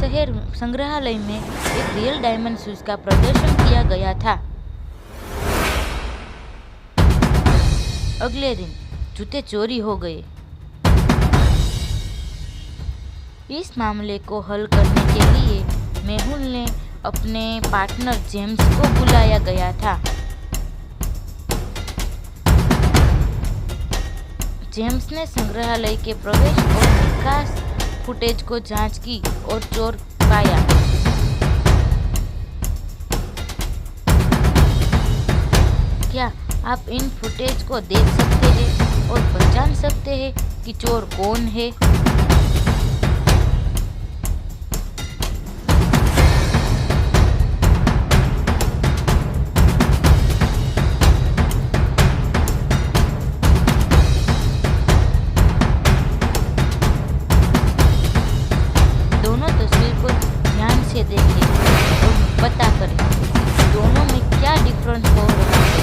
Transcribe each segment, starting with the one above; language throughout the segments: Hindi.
शहर संग्रहालय में एक रियल डायमंड शूज का प्रदर्शन किया गया था। अगले दिन जूते चोरी हो गए। इस मामले को हल करने के लिए मेहुल ने अपने पार्टनर जेम्स को बुलाया गया था। जेम्स ने संग्रहालय के प्रवेश और निकास फुटेज को जांच की और चोर पाया। क्या आप इन फुटेज को देख सकते हैं और पहचान सकते हैं कि चोर कौन है? दोनों तस्वीर को ध्यान से देखें और पता करें कि दोनों में क्या डिफरेंस हो रहा है,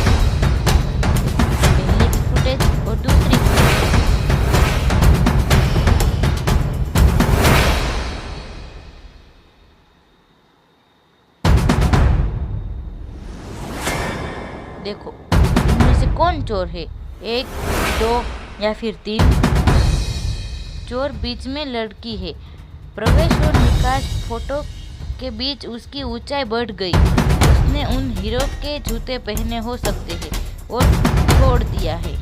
पहले की फुटेज और दूसरी फुटेज। देखो इनमें से कौन चोर है, 1, 2 या फिर 3। चोर बीच में लड़की है। प्रवेश और निकास फोटो के बीच उसकी ऊंचाई बढ़ गई। उसने उन हीरो के जूते पहने हो सकते हैं और छोड़ दिया है।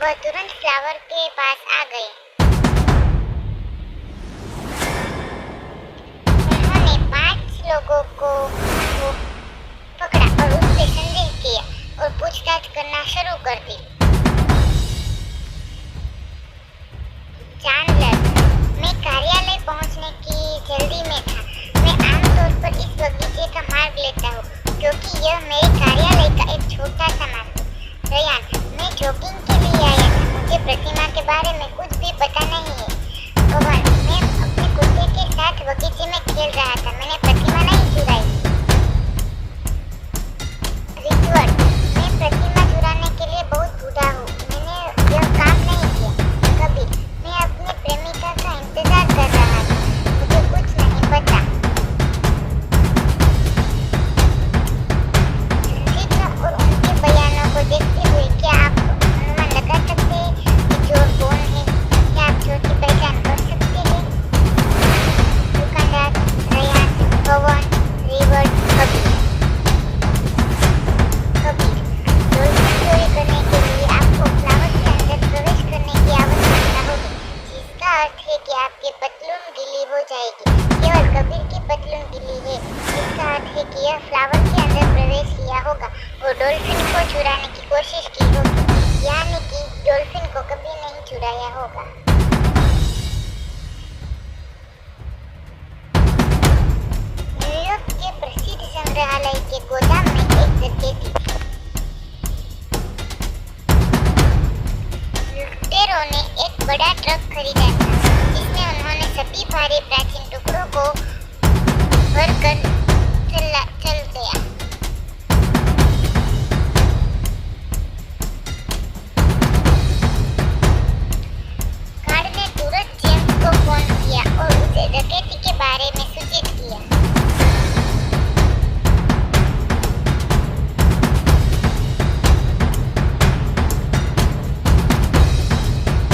वह तुरंत फ्लावर के पास आ गए। उन्होंने 5 लोगों को पकड़ा और उससे संदेह किया और पूछताछ करना शुरू कर दी। चैंडलर, मैं कार्यालय पहुंचने की जल्दी में था। मैं आमतौर पर इस बगीचे का मार्ग लेता हूँ क्योंकि यह मेरे कार्यालय का एक छोटा सा मार्ग है। रयान, मैं जॉगिंग के लिए आया था। मुझे प्रतिमा के बारे में कुछ भी पता नहीं है। कवन, मैं अपने कुत्ते के साथ बगीचे में खेल रहा था। मैंने प्रतिमा नहीं चुराई। रिचर्ड, मैं प्रतिमा चुराने के लिए बहुत बूढ़ा हूँ। मैंने यह काम नहीं किया कभी। मैं अपनी प्रेमिका का इंतजार कर रहा था। मुझे कुछ नहीं पता। संदिग्ध और उनके बयानों को देखते हुए क्या आप अनुमान लगा सकते हैं कि चोर कौन है? क्या आप चोर की पहचान कर सकते हैं? दुकानदार, रयान, कवन, रिवर्ड, कबीर। डॉल्फिन चोरी करने के लिए आपको फ्लावर के अंदर प्रवेश करने की आवश्यकता होगी, जिसका अर्थ है कि आपकी पतलून गीली हो जाएगी। केवल कबीर की पतलून गीली है, जिसका अर्थ है कि यह फ्लावर के अंदर प्रवेश किया होगा और डॉल्फिन को चुराने की कोशिश की होगी, यानी कि डॉल्फिन को कभी नहीं चुराया होगा। न्यूयॉर्क के प्रसिद्ध संग्रहालय के गोदाम में एक जगह थी। लुटेरों ने एक बड़ा ट्रक खरीदा था, जिसमें उन्होंने सभी भारी प्राचीन टुकड़ों को भरकर चल गया। गार्ड ने तुरंत जेम्स को फोन किया और उसे डकैती के बारे में सूचित किया।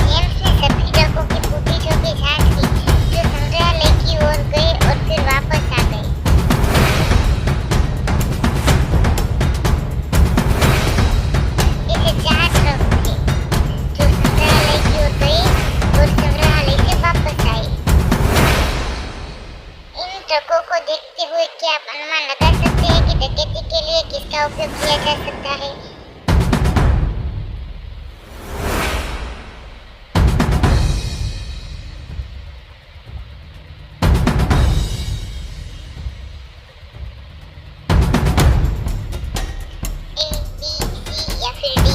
जेम्स ने सभी ट्रकों की फुटेजों की जांच की, जो संग्रहालय की ओर गए और फिर वापस आ गए। का उपयोग किया जा सकता है? ए, बी, सी या फिर डी?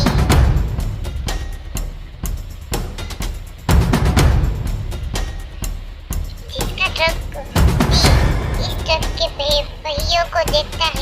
जिसका ट्रक इस ट्रक के पहियों को देखता है